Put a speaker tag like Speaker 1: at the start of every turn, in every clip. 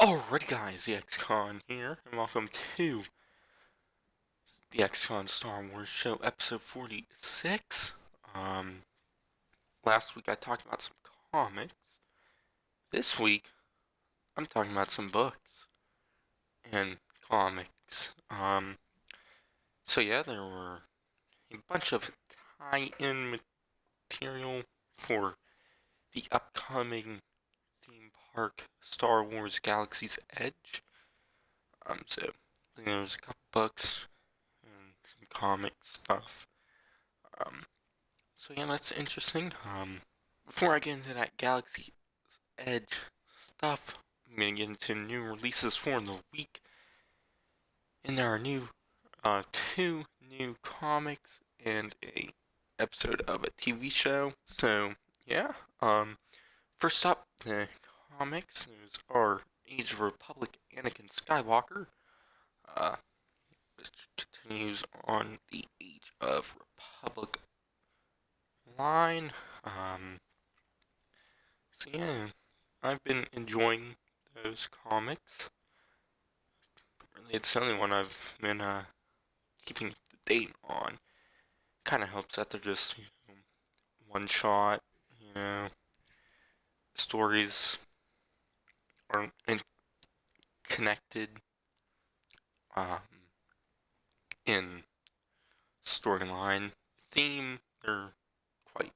Speaker 1: Alrighty guys, the Xcon here, and welcome to the Xcon Star Wars Show, episode 46. Last week I talked about some comics. This week, I'm talking about some books and comics. So yeah, there were a bunch of tie-in material for the upcoming theme park Star Wars Galaxy's Edge. So there's a couple books and some comic stuff. Um, so yeah, that's interesting. Before I get into that Galaxy Edge stuff, I'm gonna get into new releases for the week, and there are two new comics and a episode of a TV show. So yeah, first up, the comics news are Age of Republic Anakin Skywalker, uh, which continues on the Age of Republic line. So yeah, I've been enjoying those comics. Really, it's the only one I've been keeping up to date on. Kind of helps that they're just one shot. You know, stories aren't connected um, in storyline theme. They're quite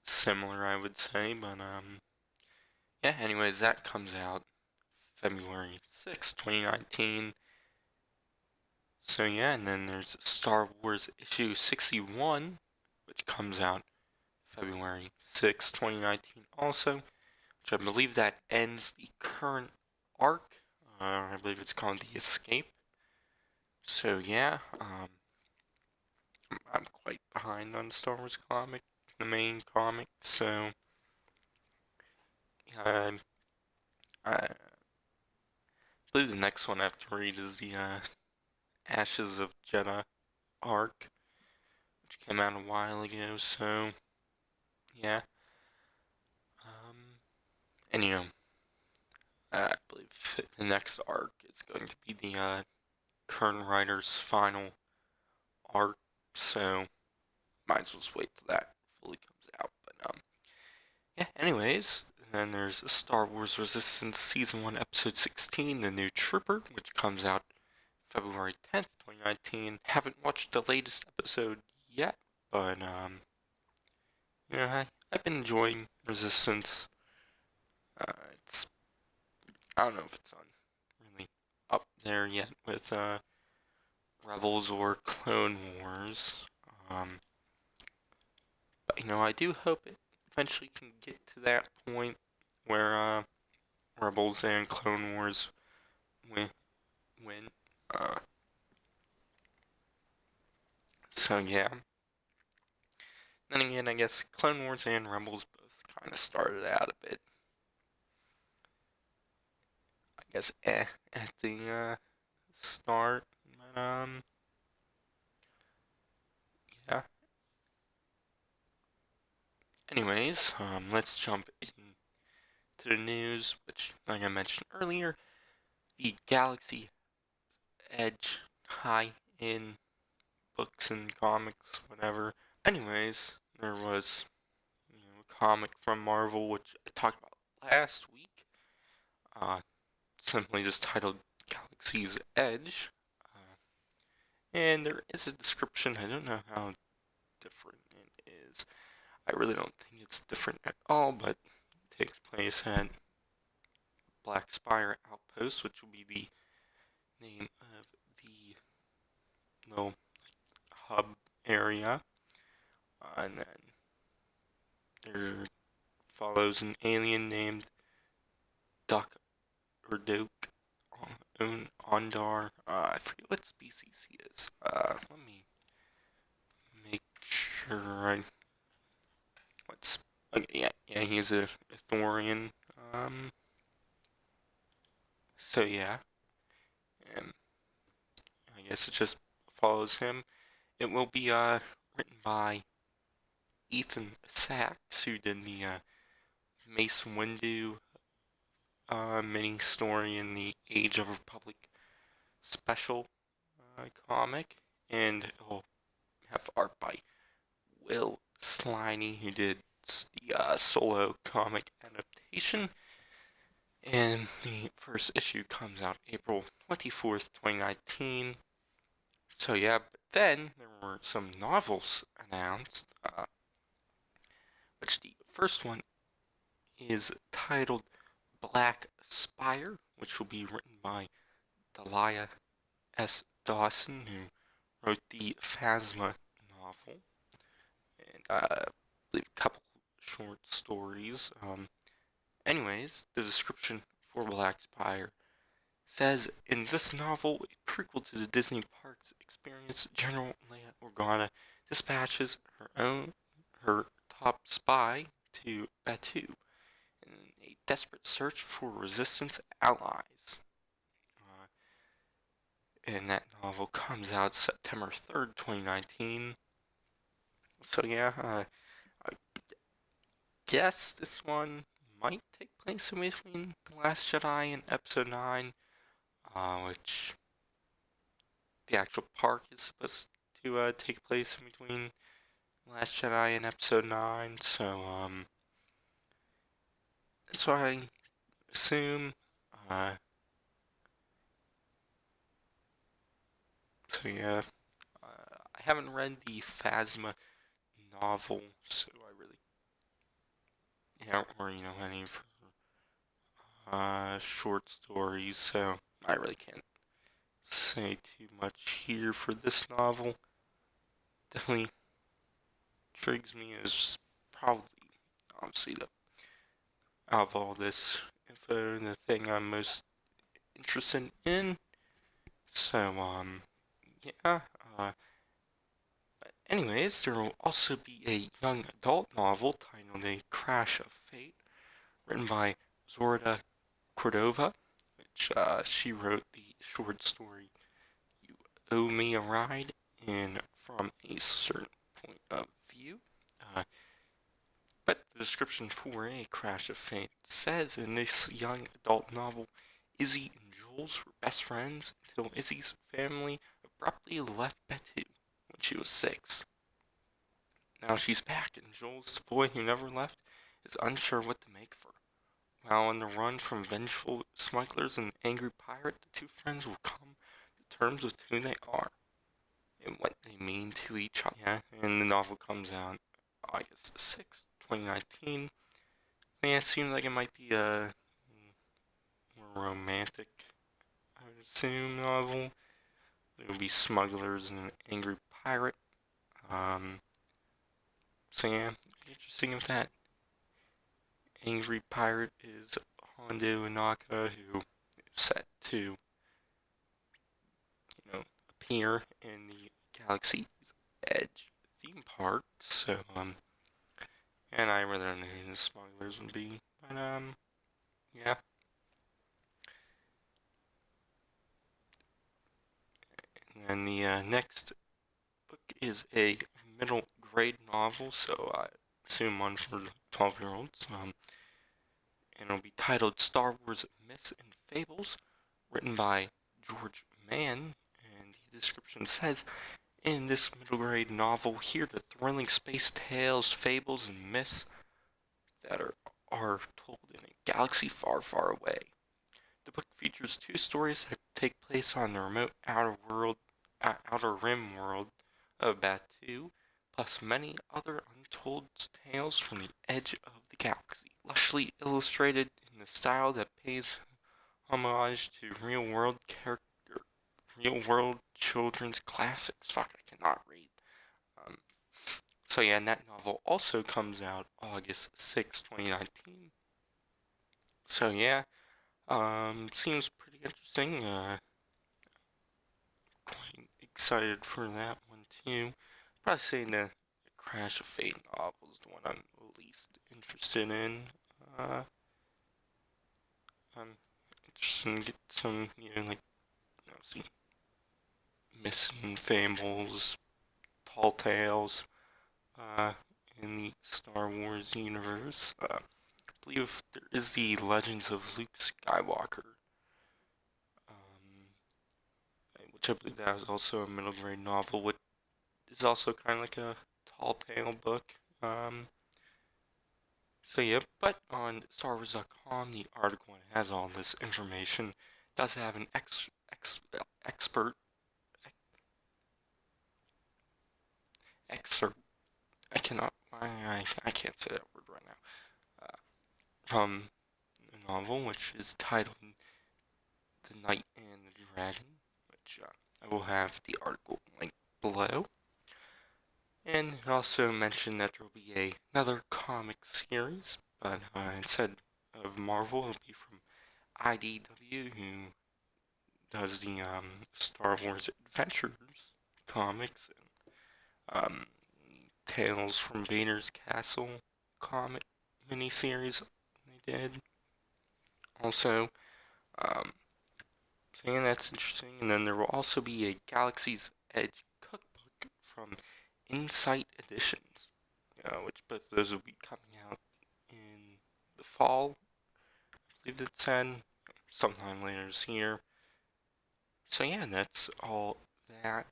Speaker 1: similar, I would say. But yeah. Anyways, that comes out February 6th, 2019. So yeah, and then there's Star Wars issue 61, which comes out February 6th, 2019 also, which I believe that ends the current arc. I believe it's called The Escape. So yeah, I'm quite behind on Star Wars the main comic, so I believe the next one I have to read is the Ashes of Jedha arc, which came out a while ago, so yeah. And I believe the next arc is going to be the current writer's final arc, so might as well just wait till that fully comes out. But yeah. Anyways, then there's Star Wars Resistance Season 1, Episode 16, The New Trooper, which comes out February 10th, 2019. Haven't watched the latest episode yet, but I've been enjoying Resistance. It's I don't know if it's on really up there yet with Rebels or Clone Wars. But I do hope it eventually can get to that point where Rebels and Clone Wars win. Uh, so yeah. Then again, I guess Clone Wars and Rebels both kind of started out a bit, I guess, at the start. But yeah. Anyways, let's jump into the news, which, like I mentioned earlier, the Galaxy Edge high-in books and comics, whatever. Anyways, there was a comic from Marvel, which I talked about last week, simply just titled Galaxy's Edge. And there is a description. I don't know how different it is. I really don't think it's different at all, but it takes place at Black Spire Outpost, which will be the name of the little hub area. And then there follows an alien named Duck or Doke Ondar. I forget what species he is. Let me make sure what's. Okay, yeah, he's a Thorian. So yeah, and I guess it just follows him. It will be written by Ethan Sachs, who did the Mace Windu mini story in the Age of Republic special comic, and it'll have art by Will Sliney, who did the solo comic adaptation. And the first issue comes out April 24th, 2019. So yeah, but then there were some novels announced, which the first one is titled Black Spire, which will be written by Delia S. Dawson, who wrote the Phasma novel, and I believe a couple short stories. Anyways, the description for Black Spire says, in this novel, a prequel to the Disney Parks experience, General Leia Organa dispatches her top spy to Batuu in a desperate search for resistance allies. And that novel comes out September 3rd, 2019. So yeah, I guess this one might take place in between The Last Jedi and Episode 9, which the actual park is supposed to take place in between Last Jedi and Episode 9, so that's what I assume. So yeah, I haven't read the Phasma novel, so I really, or any of her short stories, so I really can't say too much here for this novel. Definitely intrigues me as probably, obviously, out of all this info, the thing I'm most interested in. So, yeah. Anyways, there will also be a young adult novel titled A Crash of Fate, written by Zorda Cordova, which she wrote the short story You Owe Me a Ride in From a Certain Point of View. But the description for A Crash of Fate says, in this young adult novel, Izzy and Jules were best friends until Izzy's family abruptly left Batuu when she was 6. Now she's back, and Jules, the boy who never left, is unsure what to make of her. While on the run from vengeful smugglers and an angry pirate, the two friends will come to terms with who they are and what they mean to each other. Yeah, and the novel comes out August 6th, 2019. Yeah, it seems like it might be a more romantic, I would assume, novel. There will be smugglers and an angry pirate. So yeah, it'd be interesting if that angry pirate is Hondo Inaka, who is set to, appear in the Galaxy's Edge theme park. So, and I really don't know who the smugglers would be, but, yeah. And the next book is a middle grade novel, so I assume one for 12-year-olds. And it'll be titled Star Wars Myths and Fables, written by George Mann. And the description says, in this middle grade novel, hear the thrilling space tales, fables, and myths that are told in a galaxy far, far away. The book features 2 stories that take place on the remote outer rim world of Batuu, plus many other untold tales from the edge of the galaxy, lushly illustrated in the style that pays homage to real world children's classics. Fuck, I cannot read. So yeah, and that novel also comes out August 6, 2019. So yeah, seems pretty interesting. Quite excited for that one too. Probably saying the Crash of Fate novel is the one I'm least interested in. I'm interested in get some, like, obviously, missing fables, tall tales, in the Star Wars universe. believe there is the Legends of Luke Skywalker, um, which I believe that was also a middle grade novel, which is also kind of like a tall tale book. So yeah, but on StarWars.com, the article has all this information. Does have an expert excerpt. I cannot. I can't say that word right now. From a novel which is titled "The Knight and the Dragon," which I will have the article linked below. And it also mentioned that there will be another comic series, but instead of Marvel, it'll be from IDW, who does the Star Wars Adventures comics and Tales from Vader's Castle comic miniseries they did. Also, so yeah, that's interesting. And then there will also be a Galaxy's Edge cookbook from Insight Editions, which both of those will be coming out in the fall. I believe that said sometime later this year. So yeah, that's all that.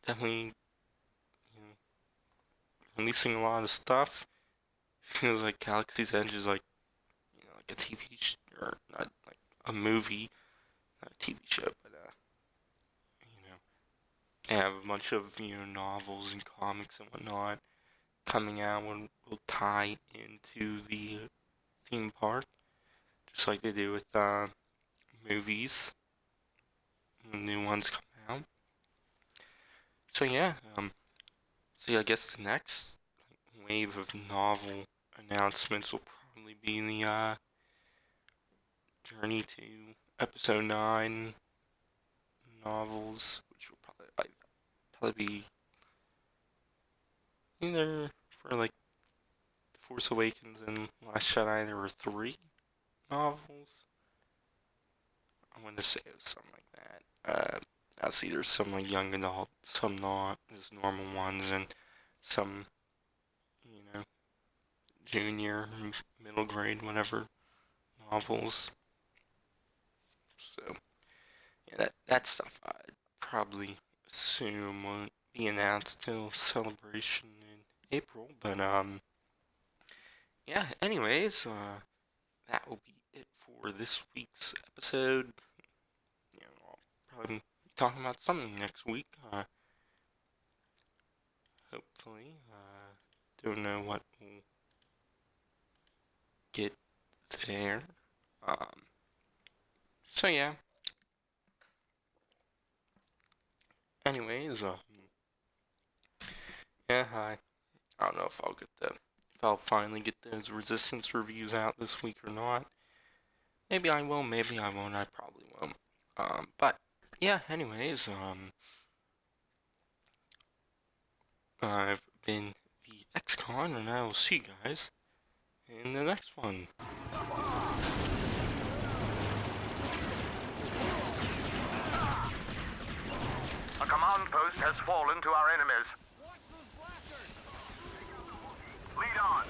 Speaker 1: Definitely, you know, releasing a lot of stuff. Feels like Galaxy's Edge is like, like a TV or not like a movie, not a TV show, but they have a bunch of novels and comics and whatnot coming out and will tie into the theme park, just like they do with movies. When new ones come out. So yeah, so I guess the next wave of novel announcements will probably be the Journey to Episode 9 novels, which will probably be either for like Force Awakens and Last Jedi. There were 3 novels. I want to say it was something like that. Obviously, there's some like young adult, some not, just normal ones, and some, junior, middle grade, whatever novels. So yeah, that stuff I'd probably assume won't be announced till Celebration in April. But yeah. Anyways, that will be it for this week's episode. I'll probably be talking about something next week. Hopefully, don't know what we'll get there. So yeah. Anyways, yeah, hi. I don't know if I'll finally get those Resistance reviews out this week or not. Maybe I will, maybe I won't, I probably won't. But, yeah, anyways, I've been the Xcon, and I will see you guys in the next one.
Speaker 2: A command post has fallen to our enemies. Lead on.